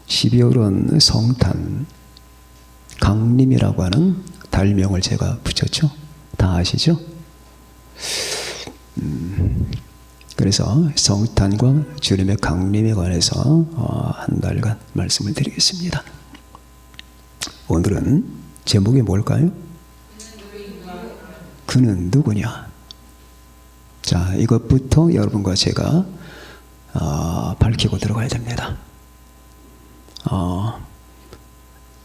12월은 성탄, 강림이라고 하는 달명을 제가 붙였죠. 다 아시죠? 그래서 성탄과 주님의 강림에 관해서 한 달간 말씀을 드리겠습니다. 오늘은 제목이 뭘까요? 그는 누구냐? 자, 이것부터 여러분과 제가 밝히고 들어가야 됩니다.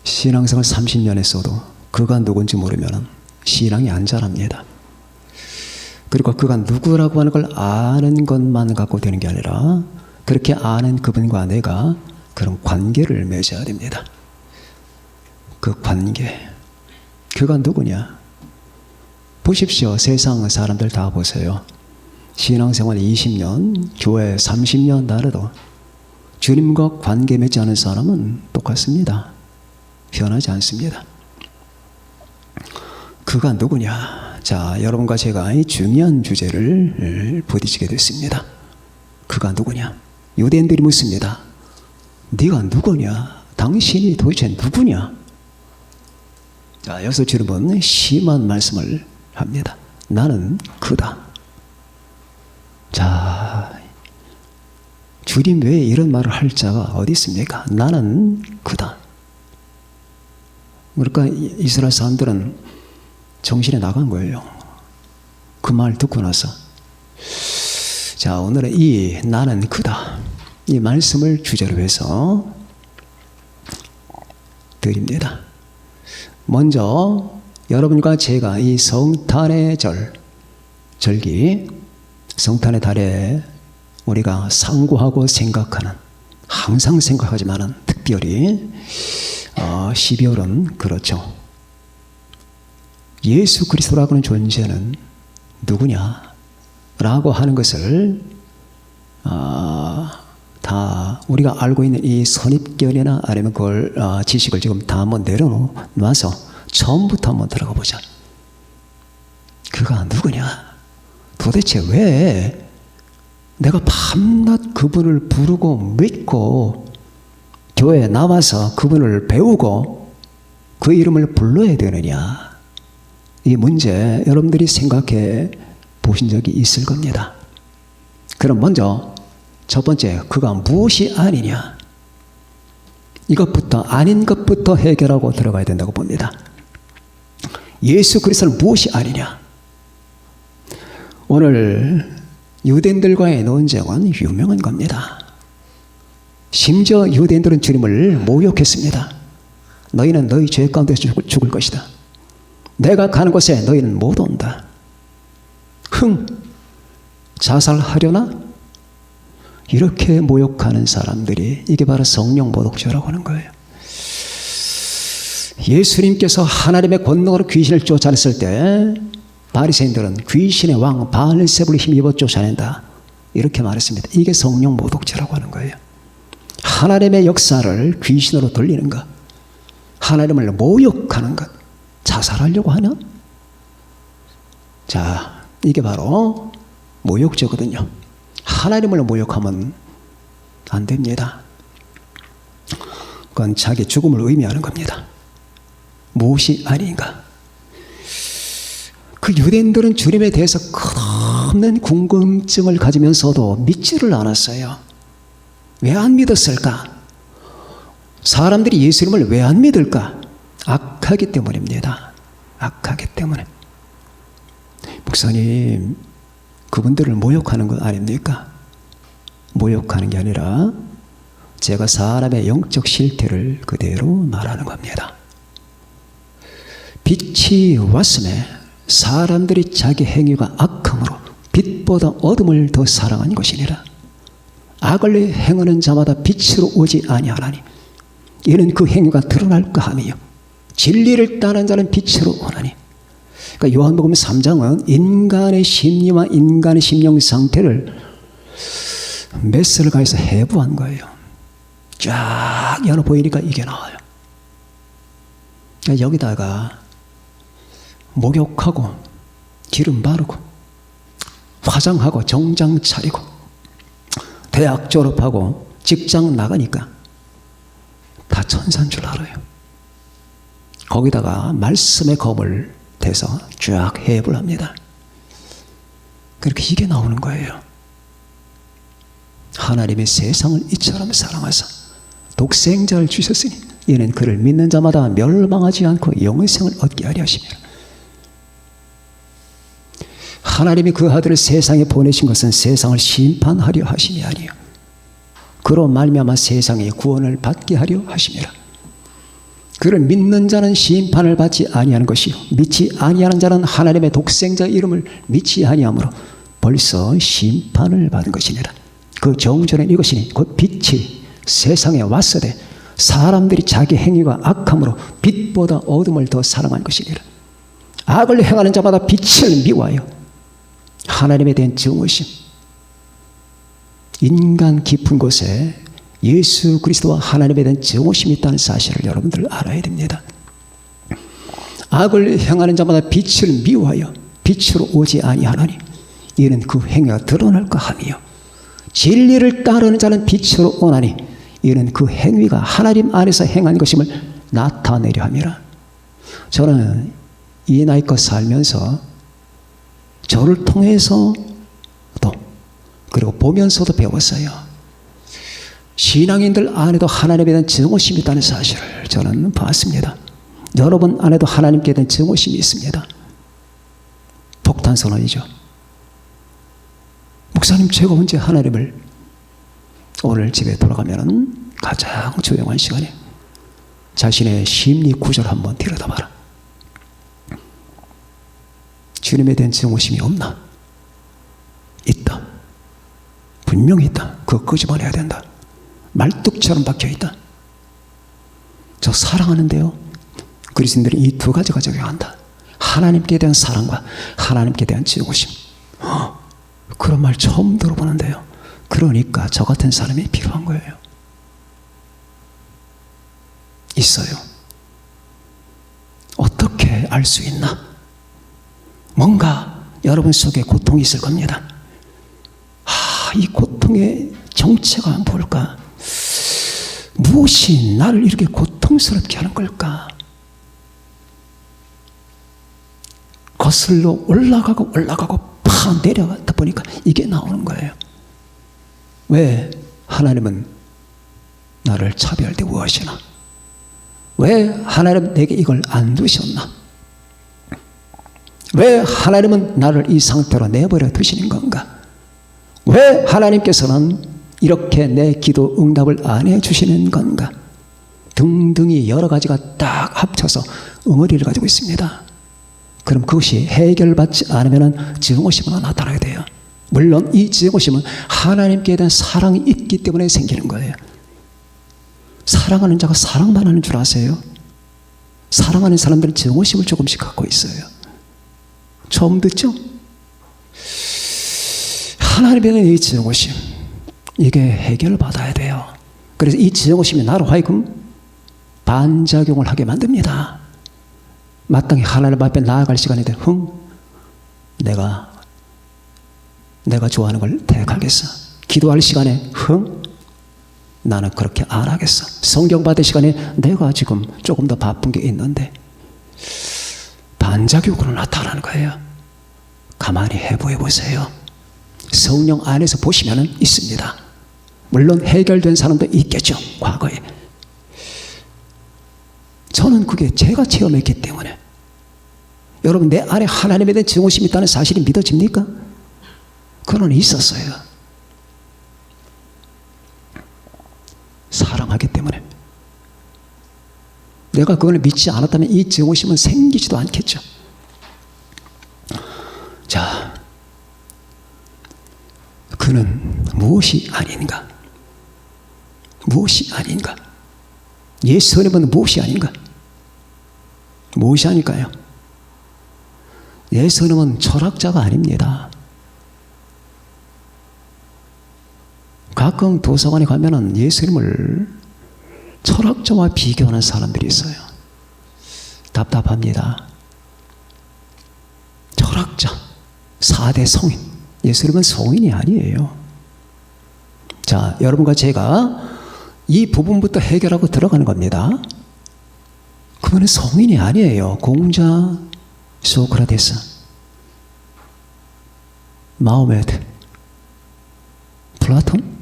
신앙생활 30년 했어도 그가 누군지 모르면 신앙이 안 자랍니다. 그리고 그가 누구라고 하는 걸 아는 것만 갖고 되는 게 아니라 그렇게 아는 그분과 내가 그런 관계를 맺어야 됩니다. 그 관계, 그가 누구냐? 보십시오. 세상 사람들 다 보세요. 신앙생활 20년, 교회 30년 나라도 주님과 관계 맺지 않은 사람은 똑같습니다. 변하지 않습니다. 그가 누구냐? 자, 여러분과 제가 이 중요한 주제를 부딪히게 됐습니다. 그가 누구냐? 유대인들이 묻습니다. 네가 누구냐? 당신이 도대체 누구냐? 자, 여기서 주님은 심한 말씀을 합니다. 나는 그다. 자, 주님 외에 이런 말을 할 자가 어디 있습니까? 나는 그다. 그러니까 이스라엘 사람들은 정신이 나간 거예요. 그 말 듣고 나서. 자, 오늘은 이 나는 그다, 이 말씀을 주제로 해서 드립니다. 먼저 여러분과 제가 이 성탄의 절기, 성탄의 달에 우리가 상고하고 생각하는, 항상 생각하지만은 특별히 12월은 그렇죠. 예수 그리스도라고 하는 존재는 누구냐? 라고 하는 것을 다 우리가 알고 있는 이 선입견이나 아니면 그걸 지식을 지금 다 한번 내려놔서 처음부터 한번 들어가 보자. 그가 누구냐? 도대체 왜 내가 밤낮 그분을 부르고 믿고 교회에 나와서 그분을 배우고 그 이름을 불러야 되느냐? 이 문제 여러분들이 생각해 보신 적이 있을 겁니다. 그럼 먼저 첫 번째, 그가 무엇이 아니냐? 이것부터, 아닌 것부터 해결하고 들어가야 된다고 봅니다. 예수 그리스도는 무엇이 아니냐? 오늘 유대인들과의 논쟁은 유명한 겁니다. 심지어 유대인들은 주님을 모욕했습니다. 너희는 너희 죄 가운데 죽을 것이다. 내가 가는 곳에 너희는 못 온다. 자살하려나? 이렇게 모욕하는 사람들이, 이게 바로 성령 모독죄라고 하는 거예요. 예수님께서 하나님의 권능으로 귀신을 쫓아냈을 때 바리새인들은 귀신의 왕 바알세불을 힘입어 쫓아낸다, 이렇게 말했습니다. 이게 성령 모독죄라고 하는 거예요. 하나님의 역사를 귀신으로 돌리는 것, 하나님을 모욕하는 것, 자살하려고 하나? 자, 이게 바로 모욕죄거든요. 하나님을 모욕하면 안 됩니다. 그건 자기 죽음을 의미하는 겁니다. 무엇이 아닌가? 그 유대인들은 주님에 대해서 끝없는 궁금증을 가지면서도 믿지를 않았어요. 왜 안 믿었을까? 사람들이 예수님을 왜 안 믿을까? 악하기 때문입니다. 악하기 때문에. 목사님, 그분들을 모욕하는 것 아닙니까? 모욕하는 게 아니라 제가 사람의 영적 실태를 그대로 말하는 겁니다. 빛이 왔음에 사람들이 자기 행위가 악함으로 빛보다 어둠을 더 사랑한 것이니라. 악을 행하는 자마다 빛으로 오지 아니하나니 이는 그 행위가 드러날까 함이요 진리를 따르는 자는 빛으로 오나니. 그러니까 요한복음 3장은 인간의 심리와 인간의 심령 상태를 메스를 가해서 해부한 거예요. 쫙 열어 보이니까 이게 나와요. 그러니까 여기다가 목욕하고 기름 바르고 화장하고 정장 차리고 대학 졸업하고 직장 나가니까 다 천사인 줄 알아요. 거기다가 말씀의 검을 대서 쫙 해부를 합니다. 그렇게 이게 나오는 거예요. 하나님이 세상을 이처럼 사랑하사 독생자를 주셨으니 이는 그를 믿는 자마다 멸망하지 않고 영생을 얻게 하려 하심이라. 하나님이 그 아들을 세상에 보내신 것은 세상을 심판하려 하심이 아니요 그로 말미암아 세상의 구원을 받게 하려 하심이라. 그를 믿는 자는 심판을 받지 아니하는 것이요 믿지 아니하는 자는 하나님의 독생자 이름을 믿지 아니하므로 벌써 심판을 받은 것이니라. 그 정죄는 이것이니 곧 빛이 세상에 왔으되 사람들이 자기 행위가 악함으로 빛보다 어둠을 더 사랑한 것이니라. 악을 행하는 자마다 빛을 미워하여 하나님에 대한 증오심, 인간 깊은 곳에 예수 그리스도와 하나님에 대한 증오심이 있다는 사실을 여러분들 알아야 됩니다. 악을 행하는 자마다 빛을 미워하여 빛으로 오지 아니하나니 이는 그 행위가 드러날까 함이요 진리를 따르는 자는 빛으로 오나니 이는 그 행위가 하나님 안에서 행한 것임을 나타내려 함이라. 저는 이 나이껏 살면서 저를 통해서도 그리고 보면서도 배웠어요. 신앙인들 안에도 하나님에 대한 증오심이 있다는 사실을 저는 봤습니다. 여러분 안에도 하나님께 대한 증오심이 있습니다. 폭탄 선언이죠. 목사님, 제가 언제 하나님을, 오늘 집에 돌아가면 가장 조용한 시간에 자신의 심리 구절 한번 들여다봐라. 주님에 대한 증오심이 없나? 있다. 분명히 있다. 그거 끄집어내야 된다. 말뚝처럼 박혀있다. 저 사랑하는데요, 그리스도인들은 이 두 가지가 적용한다. 하나님께 대한 사랑과 하나님께 대한 증오심. 그런 말 처음 들어보는데요. 그러니까 저 같은 사람이 필요한 거예요. 있어요. 어떻게 알 수 있나? 뭔가 여러분 속에 고통이 있을 겁니다. 이 고통의 정체가 뭘까? 무엇이 나를 이렇게 고통스럽게 하는 걸까? 거슬러 올라가고 파 내려가다 보니까 이게 나오는 거예요. 왜 하나님은 나를 차별할 때 무엇이나? 왜 하나님은 내게 이걸 안 두셨나? 왜 하나님은 나를 이 상태로 내버려 두시는 건가? 왜 하나님께서는 이렇게 내 기도 응답을 안 해주시는 건가? 등등이 여러 가지가 딱 합쳐서 응어리를 가지고 있습니다. 그럼 그것이 해결받지 않으면 증오심으로 나타나게 돼요. 물론 이 증오심은 하나님께 대한 사랑이 있기 때문에 생기는 거예요. 사랑하는 자가 사랑만 하는 줄 아세요? 사랑하는 사람들은 증오심을 조금씩 갖고 있어요. 처음 듣죠? 하나님에 대한 이 증오심, 이게 해결받아야 돼요. 그래서 이 증오심이 나로 하여금 반작용을 하게 만듭니다. 마땅히 하나님 앞에 나아갈 시간이 돼. 내가 좋아하는 걸 택하겠어. 기도할 시간에 나는 그렇게 안 하겠어. 성경 받을 시간에 내가 지금 조금 더 바쁜 게 있는데. 반작용으로 나타나는 거예요. 가만히 해보해 보세요. 성령 안에서 보시면 있습니다. 물론 해결된 사람도 있겠죠, 과거에. 저는 그게 제가 체험했기 때문에. 여러분, 내 안에 하나님에 대한 증오심이 있다는 사실이 믿어집니까? 그건 있었어요. 사랑하기 때문에. 내가 그걸 믿지 않았다면 이 증오심은 생기지도 않겠죠. 자, 그는 무엇이 아닌가? 무엇이 아닌가? 예수님은 무엇이 아닌가? 무엇이 아닐까요? 예수님은 철학자가 아닙니다. 가끔 도서관에 가면은 예수님을 철학자와 비교하는 사람들이 있어요. 답답합니다. 철학자, 4대 성인. 예수님은 성인이 아니에요. 자, 여러분과 제가 이 부분부터 해결하고 들어가는 겁니다. 그분은 성인이 아니에요. 공자, 소크라테스, 마호메트, 플라톤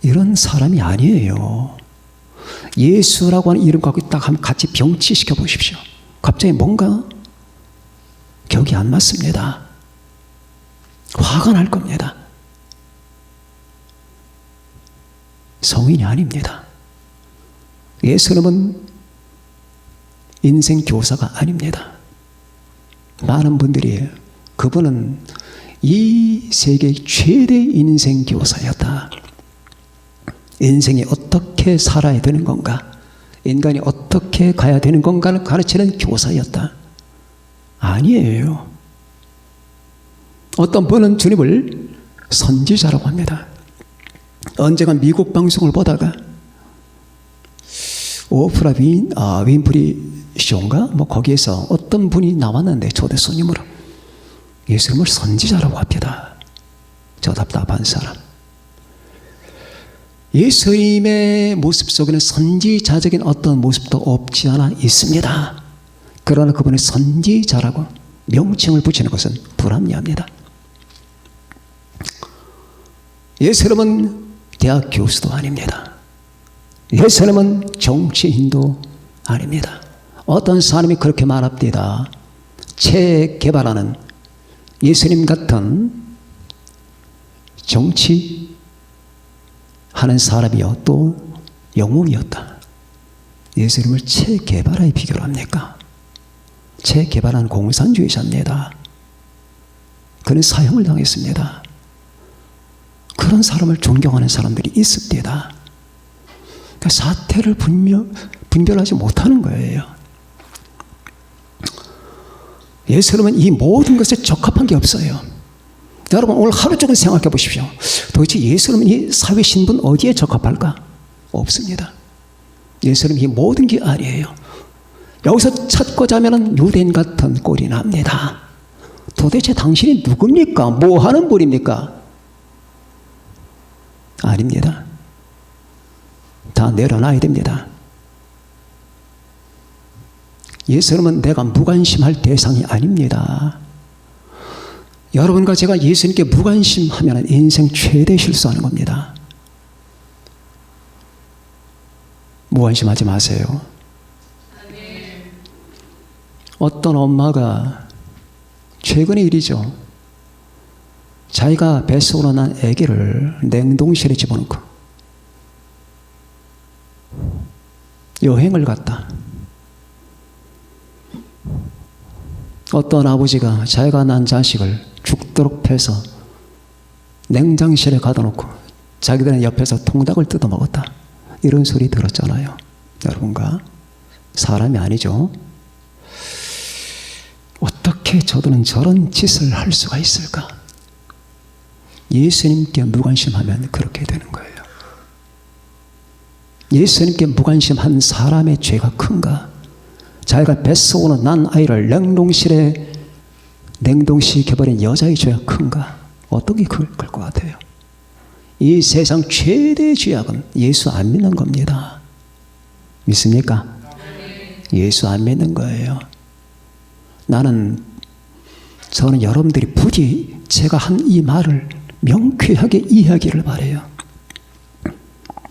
이런 사람이 아니에요. 예수라고 하는 이름 갖고 딱 한번 같이 병치시켜 보십시오. 갑자기 뭔가 격이 안 맞습니다. 화가 날 겁니다. 성인이 아닙니다. 예수님은 인생 교사가 아닙니다. 많은 분들이 그분은 이 세계의 최대 인생 교사였다. 인생이 어떻게 살아야 되는 건가, 인간이 어떻게 가야 되는 건가를 가르치는 교사였다. 아니에요. 어떤 분은 주님을 선지자라고 합니다. 언젠가 미국 방송을 보다가 오프라 윈프리 쇼인가? 거기에서 어떤 분이 나왔는데 초대 손님으로 예수님을 선지자라고 합니다. 저 답답한 사람. 예수님의 모습 속에는 선지자적인 어떤 모습도 없지 않아 있습니다. 그러나 그분의 선지자라고 명칭을 붙이는 것은 불합리합니다. 예수님은 대학 교수도 아닙니다. 예수님은 정치인도 아닙니다. 어떤 사람이 그렇게 말합니다. 체 게바라는 예수님 같은 정치 하는 사람이요 또 영웅이었다. 예수님을 체 게바라에 비교를 합니까? 체 게바라는 공산주의자입니다. 그는 사형을 당했습니다. 그런 사람을 존경하는 사람들이 있습니다. 그러니까 사태를 분별하지 못하는 거예요. 예수님은 이 모든 것에 적합한 게 없어요. 여러분 오늘 하루 종일 생각해 보십시오. 도대체 예수님은 이 사회 신분 어디에 적합할까? 없습니다. 예수님은 이 모든 게 아니에요. 여기서 찾고자 하면 유대인 같은 꼴이 납니다. 도대체 당신이 누굽니까? 뭐 하는 분입니까? 아닙니다. 다 내려놔야 됩니다. 예수님은 내가 무관심할 대상이 아닙니다. 여러분과 제가 예수님께 무관심하면 인생 최대 실수하는 겁니다. 무관심하지 마세요. 어떤 엄마가 최근의 일이죠. 자기가 뱃속으로 난 아기를 냉동실에 집어넣고 여행을 갔다. 어떤 아버지가 자기가 난 자식을 죽도록 패서 냉장실에 가둬놓고 자기들은 옆에서 통닭을 뜯어먹었다. 이런 소리 들었잖아요. 여러분과 사람이 아니죠. 어떻게 저들은 저런 짓을 할 수가 있을까? 예수님께 무관심하면 그렇게 되는 거예요. 예수님께 무관심한 사람의 죄가 큰가? 자기가 뱃속으로 난 아이를 냉동실에 냉동시켜버린 여자의 죄가 큰가? 어떤 게 클 것 같아요? 이 세상 최대의 죄악은 예수 안 믿는 겁니다. 믿습니까? 예수 안 믿는 거예요. 저는 여러분들이 부디 제가 한 이 말을 명쾌하게 이해하기를 바라요.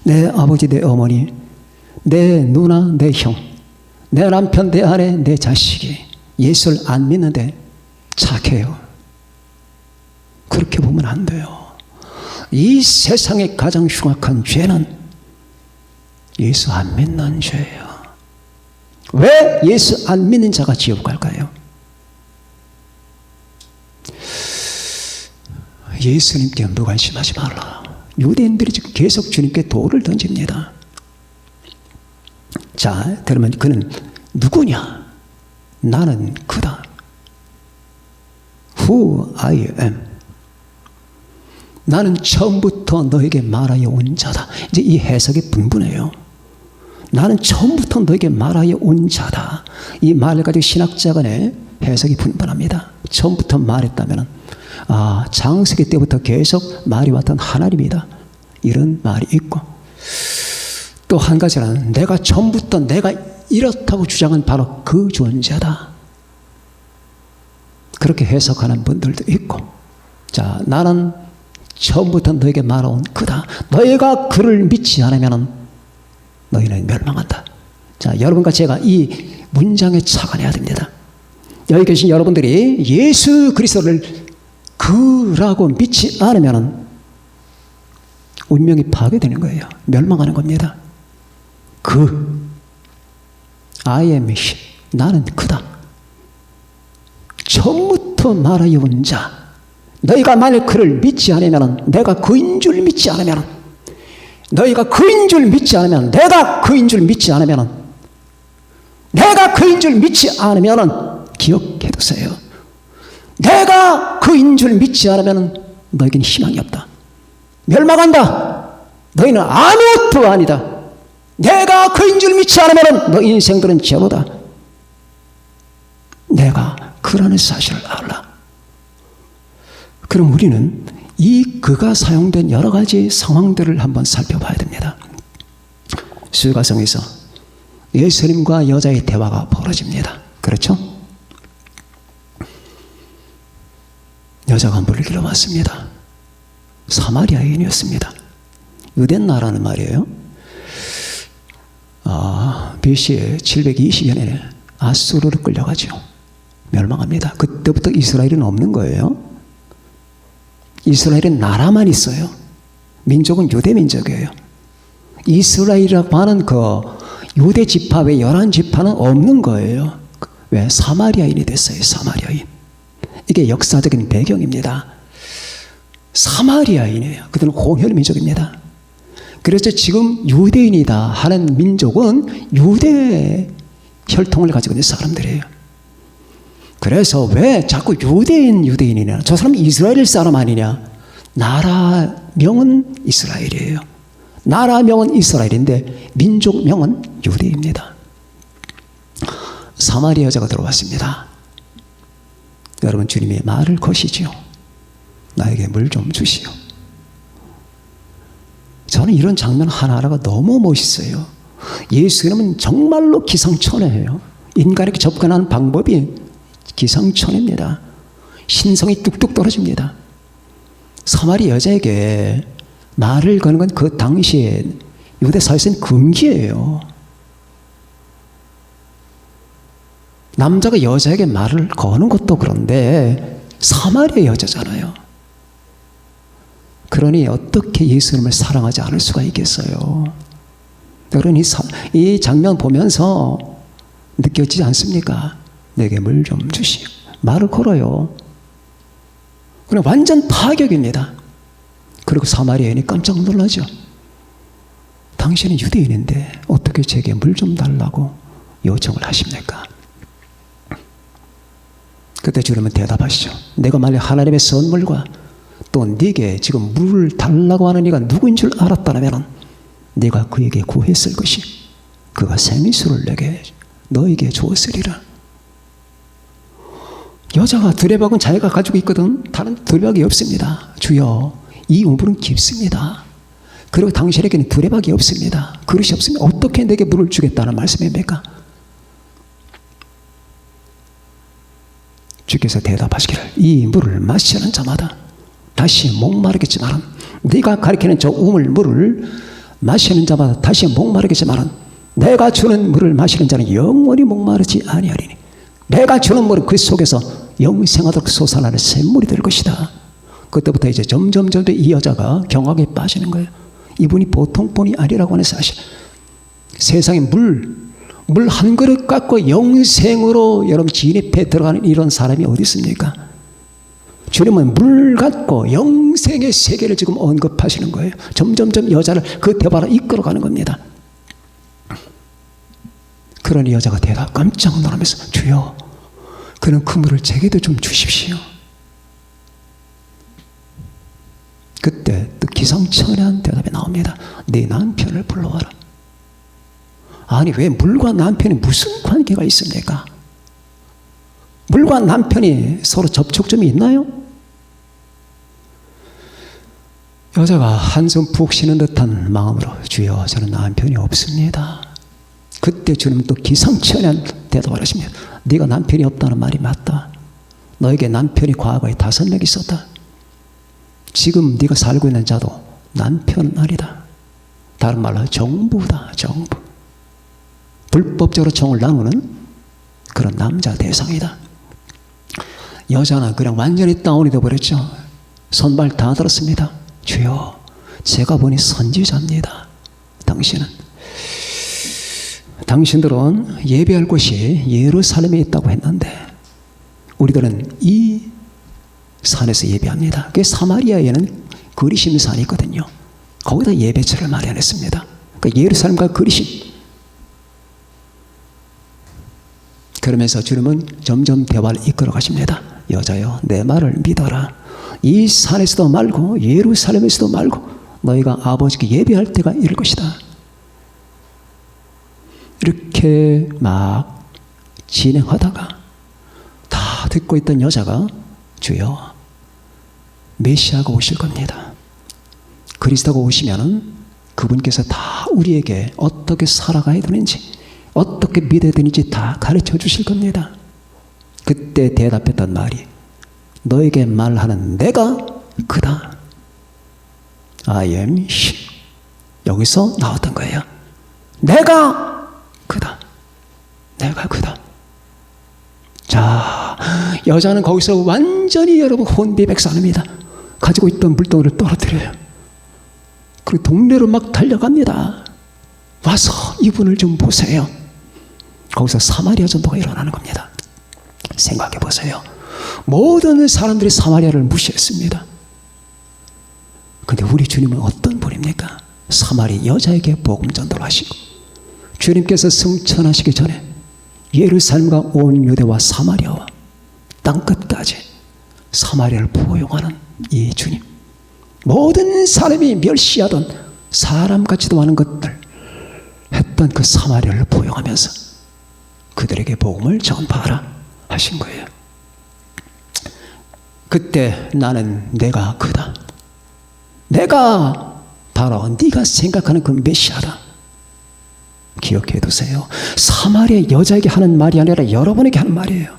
내 아버지, 내 어머니, 내 누나, 내 형, 내 남편, 내 아내, 내 자식이 예수를 안 믿는데 착해요. 그렇게 보면 안 돼요. 이 세상의 가장 흉악한 죄는 예수 안 믿는 죄예요. 왜 예수 안 믿는 자가 지옥 갈까요? 예수님께 무관심하지 말라. 유대인들이 지금 계속 주님께 돌을 던집니다. 자, 그러면 그는 누구냐? 나는 그다. Who I am. 나는 처음부터 너에게 말하여 온 자다. 이제 이 해석이 분분해요. 나는 처음부터 너에게 말하여 온 자다. 이 말을 가지고 신학자 간의 해석이 분분합니다. 처음부터 말했다면 창세기 때부터 계속 말이 왔던 하나님이다. 이런 말이 있고 또 한 가지는 내가 처음부터 내가 이렇다고 주장한 바로 그 존재다. 그렇게 해석하는 분들도 있고, 자, 나는 처음부터 너에게 말해온 그다. 너희가 그를 믿지 않으면 너희는 멸망한다. 자, 여러분과 제가 이 문장에 착안해야 됩니다. 여기 계신 여러분들이 예수 그리스도를 그라고 믿지 않으면 운명이 파괴되는 거예요. 멸망하는 겁니다. 그 I am he. 나는 그다. 처음부터 말하여온 자. 너희가 만일 그를 믿지 않으면, 내가 그인 줄 믿지 않으면, 너희가 그인 줄 믿지 않으면, 내가 그인 줄 믿지 않으면, 내가 그인 줄 믿지 않으면 기억해두세요. 내가 그인 줄 믿지 않으면 너에게는 희망이 없다. 멸망한다. 너희는 아무것도 아니다. 내가 그인 줄 믿지 않으면 너 인생들은 제로다. 내가 그라는 사실을 알라. 그럼 우리는 이 그가 사용된 여러 가지 상황들을 한번 살펴봐야 됩니다. 수가성에서 예수님과 여자의 대화가 벌어집니다. 그렇죠? 여자가 물을 길러 왔습니다. 사마리아인이었습니다. 유대인 나라는 말이에요. BC 720년에 아수르로 끌려가죠. 멸망합니다. 그때부터 이스라엘은 없는 거예요. 이스라엘은 나라만 있어요. 민족은 유대 민족이에요. 이스라엘이라고 하는 그 유대 지파의 11지파는 없는 거예요. 왜? 사마리아인이 됐어요. 사마리아인. 이게 역사적인 배경입니다. 사마리아인이에요. 그들은 홍해의 민족입니다. 그래서 지금 유대인이다 하는 민족은 유대 혈통을 가지고 있는 사람들이에요. 그래서 왜 자꾸 유대인이냐? 저 사람은 이스라엘 사람 아니냐? 나라명은 이스라엘이에요. 나라명은 이스라엘인데 민족명은 유대입니다. 사마리아 여자가 들어왔습니다. 여러분, 주님이 말을 거시지요. 나에게 물 좀 주시오. 저는 이런 장면 하나하나가 너무 멋있어요. 예수님은 정말로 기상천외해요. 인간에게 접근하는 방법이 기상천외입니다. 신성이 뚝뚝 떨어집니다. 사마리아 여자에게 말을 거는 건 그 당시에 유대 사회에서는 금기예요. 남자가 여자에게 말을 거는 것도 그런데 사마리아 여자잖아요. 그러니 어떻게 예수님을 사랑하지 않을 수가 있겠어요? 여러분, 이 장면 보면서 느껴지지 않습니까? 내게 물 좀 주시오. 말을 걸어요. 그냥 완전 파격입니다. 그리고 사마리아인이 깜짝 놀라죠. 당신은 유대인인데 어떻게 제게 물 좀 달라고 요청을 하십니까? 그때 주님은 대답하시죠. 내가 만약 하나님의 선물과 또 네게 지금 물을 달라고 하는 이가 누구인 줄 알았다면 네가 그에게 구했을 것이 그가 생수를 너에게 주었으리라. 여자가 두레박은 자기가 가지고 있거든. 다른 두레박이 없습니다. 주여, 이 우물은 깊습니다. 그리고 당신에게는 두레박이 없습니다. 그릇이 없습니다. 어떻게 내게 물을 주겠다는 말씀입니까? 주께서 대답하시기를 이 물을 마시는 자마다 다시 목마르겠지만 네가 가리키는 저 우물물을 마시는 자마다 다시 목마르겠지만 내가 주는 물을 마시는 자는 영원히 목마르지 아니하리니 내가 주는 물은 그 속에서 영생하도록 솟아나는 샘물이 될 것이다. 그때부터 이제 점점 이 여자가 경악에 빠지는 거예요. 이분이 보통 분이 아니라고 하는 사실. 세상에 물 한 그릇 갖고 영생으로 여러분 진입해 들어가는 이런 사람이 어디 있습니까? 주님은 물 갖고 영생의 세계를 지금 언급하시는 거예요. 점점 여자를 그 대화로 이끌어가는 겁니다. 그러니 여자가 깜짝 놀라면서 주여, 그는 그 물을 제게도 좀 주십시오. 그때 또 기상천외한 대답이 나옵니다. 네 남편을 불러와라. 아니, 왜 물과 남편이 무슨 관계가 있습니까? 물과 남편이 서로 접촉점이 있나요? 여자가 한숨 푹 쉬는 듯한 마음으로 주여 저는 남편이 없습니다. 그때 주님은 또 기상치 않은 대답을 하십니다. 네가 남편이 없다는 말이 맞다. 너에게 남편이 과거에 5명 있었다. 지금 네가 살고 있는 자도 남편은 아니다. 다른 말로 정부다. 정부. 불법적으로 정을 나누는 그런 남자 대상이다. 여자는 그냥 완전히 다운이 되어버렸죠. 손발 다 들었습니다. 주여 제가 보니 선지자입니다. 당신들은 예배할 곳이 예루살렘에 있다고 했는데 우리들은 이 산에서 예배합니다. 그게 사마리아에는 그리심 산이 있거든요. 거기다 예배처를 마련했습니다. 그러니까 예루살렘과 그리심. 그러면서 주님은 점점 대화를 이끌어 가십니다. 여자여 내 말을 믿어라. 이 산에서도 말고 예루살렘에서도 말고 너희가 아버지께 예배할 때가 이럴 것이다. 이렇게 막 진행하다가 다 듣고 있던 여자가 주여 메시아가 오실 겁니다. 그리스도가 오시면은 그분께서 다 우리에게 어떻게 살아가야 되는지 어떻게 믿어야 되는지 다 가르쳐 주실 겁니다. 그때 대답했던 말이 너에게 말하는 내가 그다. I am he. 여기서 나왔던 거예요. 내가 그다. 내가 그다. 자, 여자는 거기서 완전히 여러분 혼비백산합니다. 가지고 있던 물동이를 떨어뜨려요. 그리고 동네로 막 달려갑니다. 와서 이분을 좀 보세요. 거기서 사마리아 전도가 일어나는 겁니다. 생각해 보세요. 모든 사람들이 사마리아를 무시했습니다. 그런데 우리 주님은 어떤 분입니까? 사마리 여자에게 복음 전도를 하시고 주님께서 승천하시기 전에 예루살렘과 온 유대와 사마리아와 땅끝까지 사마리아를 포용하는 이 주님. 모든 사람이 멸시하던 사람 같지도 않은 것들 했던 그 사마리아를 포용하면서 그들에게 복음을 전파하라 하신 거예요. 그때 나는 내가 그다. 내가 바로 네가 생각하는 그 메시아다. 기억해 두세요. 사마리아 여자에게 하는 말이 아니라 여러분에게 하는 말이에요.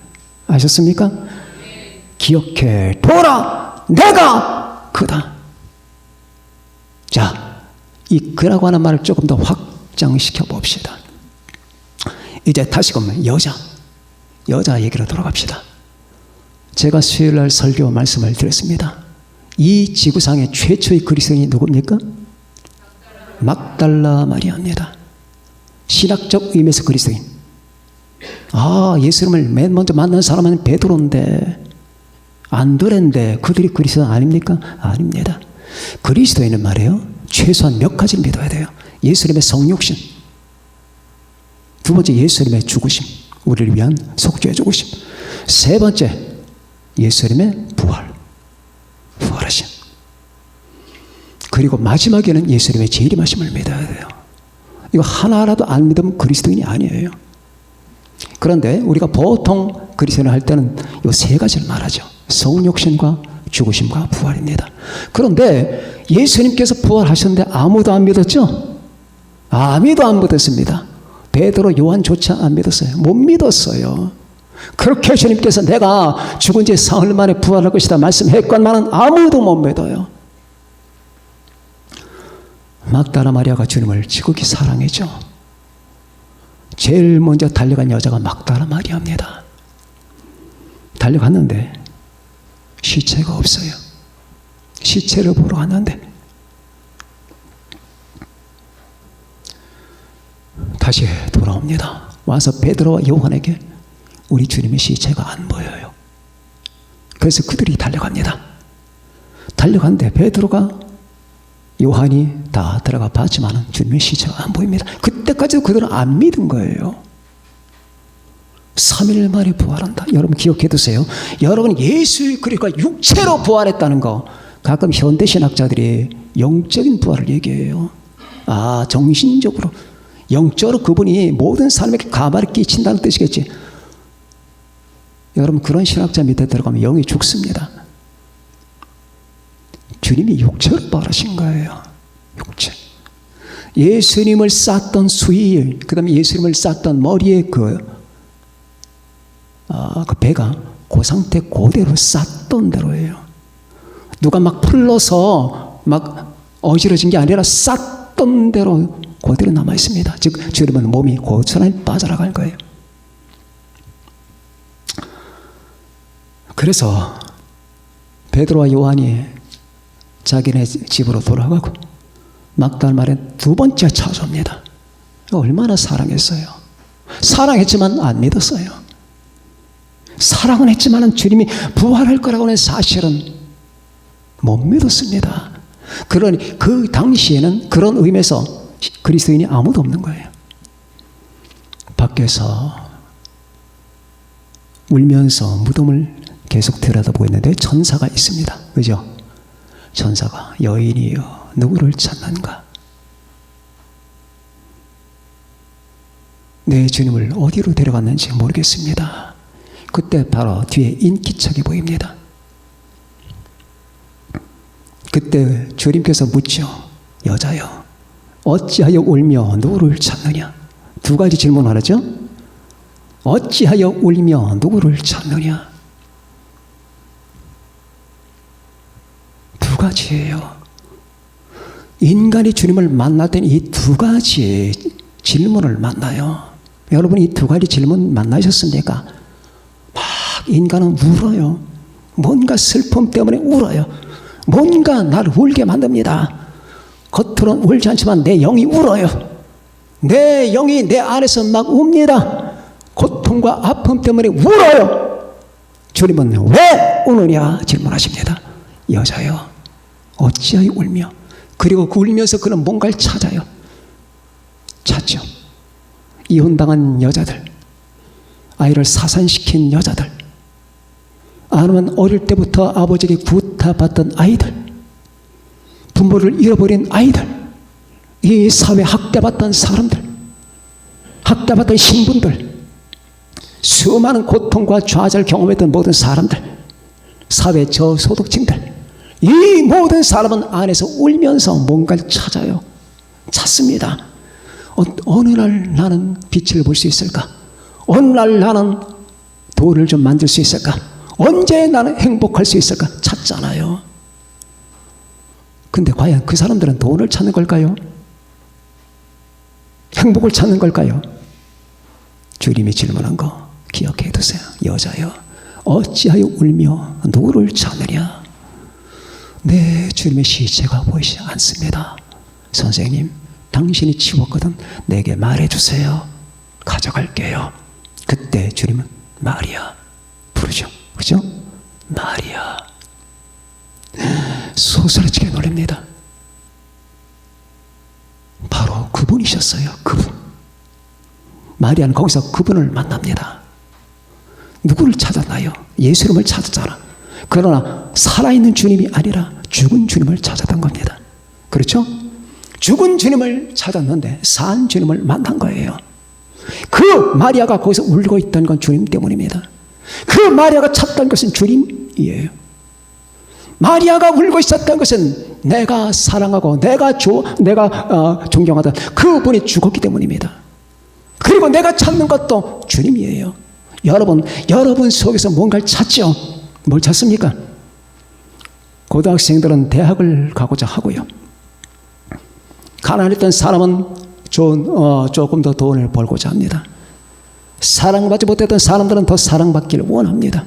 아셨습니까? 기억해 둬라. 내가 그다. 자, 이 그라고 하는 말을 조금 더 확장시켜 봅시다. 이제 다시금 여자 얘기로 돌아갑시다. 제가 수요일날 설교 말씀을 드렸습니다. 이 지구상의 최초의 그리스도인이 누굽니까? 막달라 마리아입니다. 신학적 의미에서 그리스도인. 예수님을 맨 먼저 만난 사람은 베드로인데 안드레인데 그들이 그리스도 아닙니까? 아닙니다. 그리스도인은 말이에요. 최소한 몇 가지를 믿어야 돼요. 예수님의 성육신, 두 번째 예수님의 죽으심, 우리를 위한 속죄의 죽으심, 세 번째 예수님의 부활하심, 그리고 마지막에는 예수님의 재림하심을 믿어야 돼요. 이거 하나라도 안 믿으면 그리스도인이 아니에요. 그런데 우리가 보통 그리스도인을 할 때는 이 세 가지를 말하죠. 성육신과 죽으심과 부활입니다. 그런데 예수님께서 부활하셨는데 아무도 안 믿었죠? 아무도 안 믿었습니다. 베드로, 요한조차 안 믿었어요. 못 믿었어요. 그렇게 주님께서 내가 죽은 지 사흘 만에 부활할 것이다 말씀했건만은 아무도 못 믿어요. 막달라 마리아가 주님을 지극히 사랑했죠. 제일 먼저 달려간 여자가 막달라 마리아입니다. 달려갔는데 시체가 없어요. 시체를 보러 갔는데 다시 돌아옵니다. 와서 베드로와 요한에게 우리 주님의 시체가 안 보여요. 그래서 그들이 달려갑니다. 달려갔는데 베드로가 요한이 다 들어가 봤지만 주님의 시체가 안 보입니다. 그때까지도 그들은 안 믿은 거예요. 3일 만에 부활한다. 여러분 기억해 두세요. 여러분 예수 그리스도가 육체로 부활했다는 거 가끔 현대신학자들이 영적인 부활을 얘기해요. 정신적으로 영적으로 그분이 모든 사람에게 가발을 끼친다는 뜻이겠지. 여러분 그런 신학자 밑에 들어가면 영이 죽습니다. 주님이 육체로 부활하신 거예요. 육체. 예수님을 쌌던 수의, 그 다음에 예수님을 쌌던 머리에 그 배가 그 상태 그대로 쌌던 대로예요. 누가 막 풀러서 막 어지러진 게 아니라 쌌던 대로 그대로 남아 있습니다. 즉 주님은 몸이 고스란히 빠져나갈 거예요. 그래서 베드로와 요한이 자기네 집으로 돌아가고 막달 말에 두 번째 찾아옵니다. 얼마나 사랑했어요. 사랑했지만 안 믿었어요. 사랑은 했지만 주님이 부활할 거라고 하는 사실은 못 믿었습니다. 그러니 그 당시에는 그런 의미에서 그리스도인이 아무도 없는 거예요. 밖에서 울면서 무덤을 계속 들여다보고 있는데 천사가 있습니다. 그죠? 천사가 여인이여 누구를 찾는가? 내 주님을 어디로 데려갔는지 모르겠습니다. 그때 바로 뒤에 인기척이 보입니다. 그때 주님께서 묻죠. 여자여 어찌하여 울며 누구를 찾느냐? 두 가지 질문을 하죠. 어찌하여 울며 누구를 찾느냐? 두 가지예요. 인간이 주님을 만날 때는 이 두 가지 질문을 만나요. 여러분 이 두 가지 질문 만나셨습니까? 막 인간은 울어요. 뭔가 슬픔 때문에 울어요. 뭔가 나를 울게 만듭니다. 겉으로는 울지 않지만 내 영이 울어요. 내 영이 내 안에서 막 웁니다. 고통과 아픔 때문에 울어요. 주님은 왜 우느냐 질문하십니다. 여자여 어찌하여 울며. 그리고 그 울면서 그는 뭔가를 찾아요. 찾죠. 이혼당한 여자들, 아이를 사산시킨 여자들, 아니면 어릴 때부터 아버지에게 구타받던 아이들, 부모를 잃어버린 아이들, 이 사회 학대받던 사람들, 학대받던 신분들, 수많은 고통과 좌절을 경험했던 모든 사람들, 사회 저소득층들, 이 모든 사람은 안에서 울면서 뭔가를 찾아요. 찾습니다. 어느 날 나는 빛을 볼 수 있을까? 어느 날 나는 돈을 좀 만들 수 있을까? 언제 나는 행복할 수 있을까? 찾잖아요. 근데 과연 그 사람들은 돈을 찾는 걸까요? 행복을 찾는 걸까요? 주님이 질문한 거 기억해 두세요. 여자여 어찌하여 울며 누구를 찾느냐? 네, 주님의 시체가 보이지 않습니다. 선생님, 당신이 치웠거든 내게 말해주세요. 가져갈게요. 그때 주님은 마리아 부르죠. 그죠? 마리아. 소스라치게 놀랍니다. 바로 그분이셨어요. 그분. 마리아는 거기서 그분을 만납니다. 누구를 찾았나요? 예수님을 찾았잖아. 그러나 살아있는 주님이 아니라 죽은 주님을 찾았던 겁니다. 그렇죠? 죽은 주님을 찾았는데 산 주님을 만난 거예요. 그 마리아가 거기서 울고 있던 건 주님 때문입니다. 그 마리아가 찾던 것은 주님이에요. 마리아가 울고 있었던 것은 내가 사랑하고 내가 존경하던 그분이 죽었기 때문입니다. 그리고 내가 찾는 것도 주님이에요. 여러분 속에서 뭔가를 찾죠. 뭘 찾습니까? 고등학생들은 대학을 가고자 하고요. 가난했던 사람은 조금 더 돈을 벌고자 합니다. 사랑받지 못했던 사람들은 더 사랑받기를 원합니다.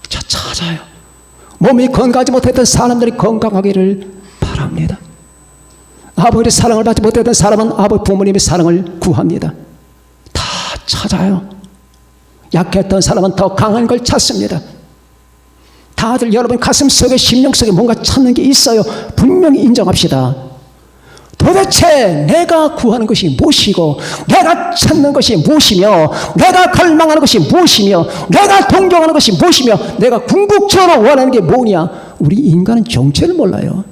찾아요. 몸이 건강하지 못했던 사람들이 건강하기를 바랍니다. 아버지의 사랑을 받지 못했던 사람은 아버지 부모님의 사랑을 구합니다. 다 찾아요. 약했던 사람은 더 강한 걸 찾습니다. 다들 여러분 가슴 속에 심령 속에 뭔가 찾는 게 있어요. 분명히 인정합시다. 도대체 내가 구하는 것이 무엇이고 내가 찾는 것이 무엇이며 내가 갈망하는 것이 무엇이며 내가 동경하는 것이 무엇이며 내가 궁극적으로 원하는 게 뭐냐. 우리 인간은 정체를 몰라요.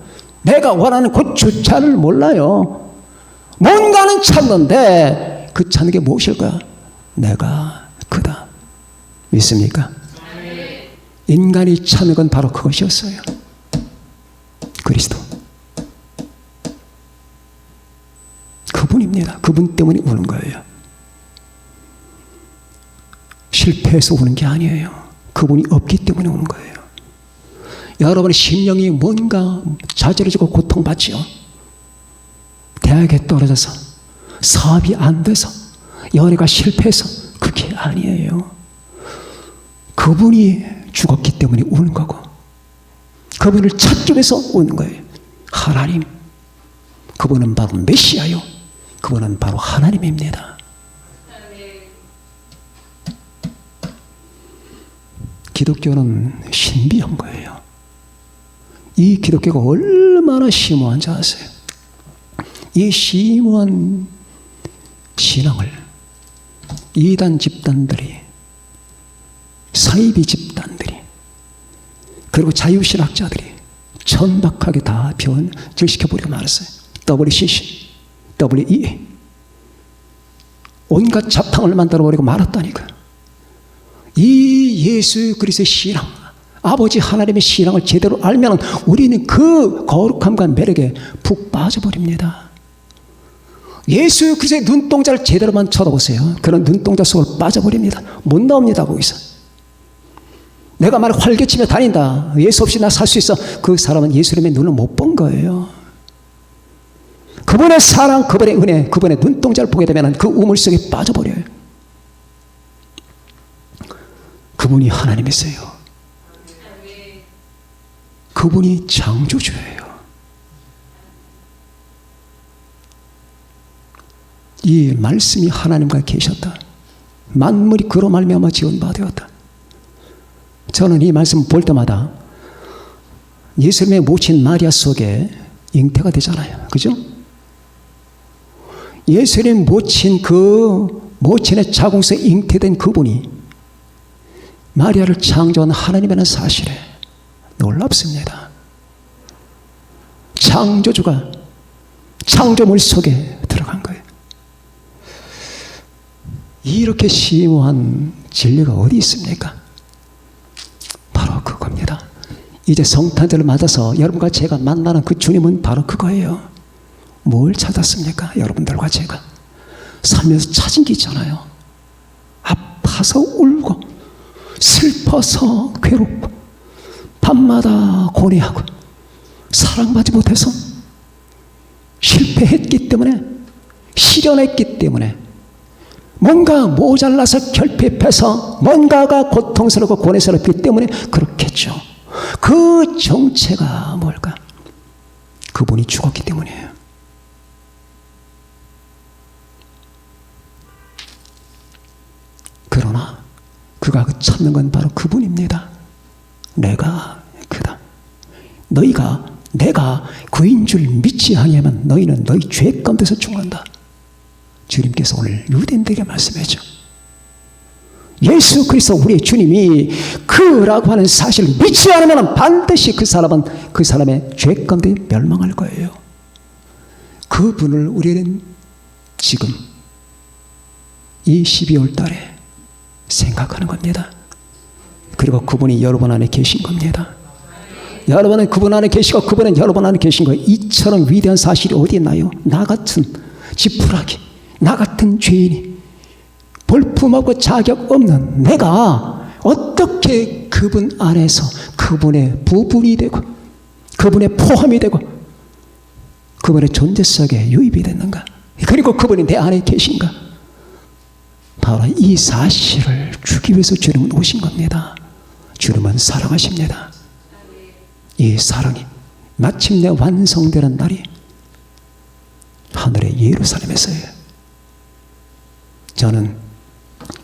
내가 원하는 그 주차를 몰라요. 뭔가는 찾는데 그 찾는 게 무엇일까? 내가 그다. 믿습니까? 인간이 찾는 건 바로 그것이었어요. 그리고 겁니다. 그분 때문에 우는 거예요. 실패해서 우는 게 아니에요. 그분이 없기 때문에 우는 거예요. 여러분의 심령이 뭔가 좌절해지고 고통받지요. 대학에 떨어져서 사업이 안 돼서 연애가 실패해서 그게 아니에요. 그분이 죽었기 때문에 우는 거고 그분을 찾기 위해서 우는 거예요. 하나님, 그분은 바로 메시아요. 그분은 바로 하나님입니다. 기독교는 신비한 거예요. 이 기독교가 얼마나 심오한지 아세요? 이 심오한 신앙을 이단 집단들이, 사이비 집단들이, 그리고 자유신학자들이 천박하게 다 변질시켜버리고 말았어요. WCC, WEA 온갖 잡탕을 만들어버리고 말았다니까요. 이 예수 그리스도의 신앙, 아버지 하나님의 신앙을 제대로 알면 우리는 그 거룩함과 매력에 푹 빠져버립니다. 예수 그리스도의 눈동자를 제대로만 쳐다보세요. 그런 눈동자 속으로 빠져버립니다. 못 나옵니다. 거기서 내가 말 활개치며 다닌다, 예수 없이 나 살 수 있어, 그 사람은 예수님의 눈을 못 본 거예요. 그분의 사랑, 그분의 은혜, 그분의 눈동자를 보게 되면 그 우물 속에 빠져버려요. 그분이 하나님이세요. 그분이 창조주예요. 이 말씀이 하나님과 계셨다. 만물이 그로 말미암아 지은 바 되었다. 저는 이 말씀 볼 때마다 예수님의 모친 마리아 속에 잉태가 되잖아요. 그죠? 예수님 모친 그 모친의 자궁에서 잉태된 그분이 마리아를 창조한 하나님이라는 사실에 놀랍습니다. 창조주가 창조물 속에 들어간 거예요. 이렇게 심오한 진리가 어디 있습니까? 바로 그겁니다. 이제 성탄절을 맞아서 여러분과 제가 만나는 그 주님은 바로 그거예요. 뭘 찾았습니까? 여러분들과 제가 살면서 찾은 게 있잖아요. 아파서 울고 슬퍼서 괴롭고 밤마다 고뇌하고 사랑받지 못해서 실패했기 때문에, 실현했기 때문에, 뭔가 모자라서 결핍해서 뭔가가 고통스럽고 고뇌스럽기 때문에 그렇겠죠. 그 정체가 뭘까? 그분이 죽었기 때문이에요. 그러나 그가 찾는 건 바로 그분입니다. 내가 그다. 너희가 내가 그인 줄 믿지 아니하면 너희는 너희 죄 가운데서 죽는다. 주님께서 오늘 유대인들에게 말씀하죠. 예수 그리스도 우리의 주님이 그라고 하는 사실을 믿지 않으면 반드시 그 사람은 그 사람의 죄 가운데 멸망할 거예요. 그분을 우리는 지금 이 12월 달에 생각하는 겁니다. 그리고 그분이 여러분 안에 계신 겁니다. 여러분은 그분 안에 계시고 그분은 여러분 안에 계신 거예요. 이처럼 위대한 사실이 어디 있나요? 나 같은 지푸라기, 나 같은 죄인이 볼품없고 자격 없는 내가 어떻게 그분 안에서 그분의 부분이 되고 그분의 포함이 되고 그분의 존재 속에 유입이 됐는가? 그리고 그분이 내 안에 계신가? 바로 이 사실을 주기 위해서 주님은 오신 겁니다. 주님은 사랑하십니다. 이 사랑이 마침내 완성되는 날이 하늘의 예루살렘에서예요. 저는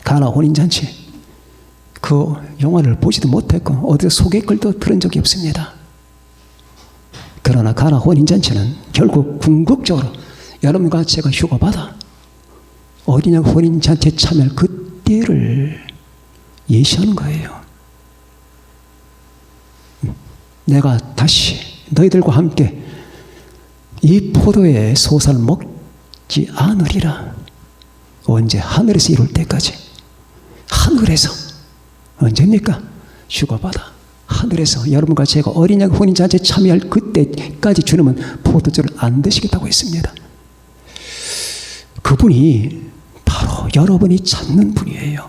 가나 혼인잔치 그 영화를 보지도 못했고 어디서 소개글도 들은 적이 없습니다. 그러나 가나 혼인잔치는 결국 궁극적으로 여러분과 제가 휴가받아 어린양 혼인잔치에 참여할 그때를 예시하는 거예요. 내가 다시 너희들과 함께 이 포도의 소산을 먹지 않으리라. 언제? 하늘에서 이룰 때까지. 하늘에서 언제입니까? 휴가받아 하늘에서 여러분과 제가 어린 양 혼인잔치에 참여할 그때까지 주님은 포도주를 안 드시겠다고 했습니다. 그분이 바로 여러분이 찾는 분이에요.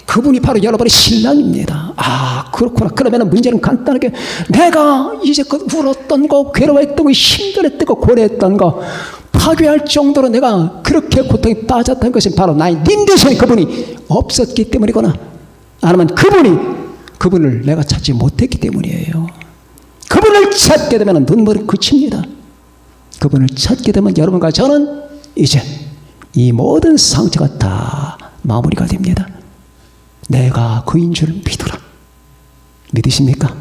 그분이 바로 여러분의 신랑입니다. 아, 그렇구나. 그러면 문제는 간단하게 내가 이제껏 울었던 거, 괴로워했던 거, 힘들었던 거, 고뇌했던 거 파괴할 정도로 내가 그렇게 고통에 빠졌던 것은 바로 나의 님되신 그분이 없었기 때문이거나 아니면 그분을 내가 찾지 못했기 때문이에요. 그분을 찾게 되면 눈물이 그칩니다. 그분을 찾게 되면 여러분과 저는 이제 이 모든 상처가 다 마무리가 됩니다. 내가 그인 줄 믿으라. 믿으십니까?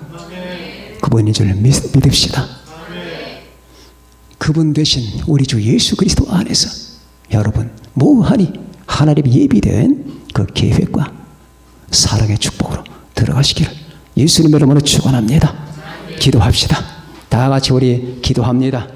그분인 줄 믿읍시다. 그분 되신 우리 주 예수 그리스도 안에서 여러분 무한히 하나님이 예비된 그 계획과 사랑의 축복으로 들어가시기를 예수님의 이름으로 축원합니다. 기도합시다. 다 같이 우리 기도합니다.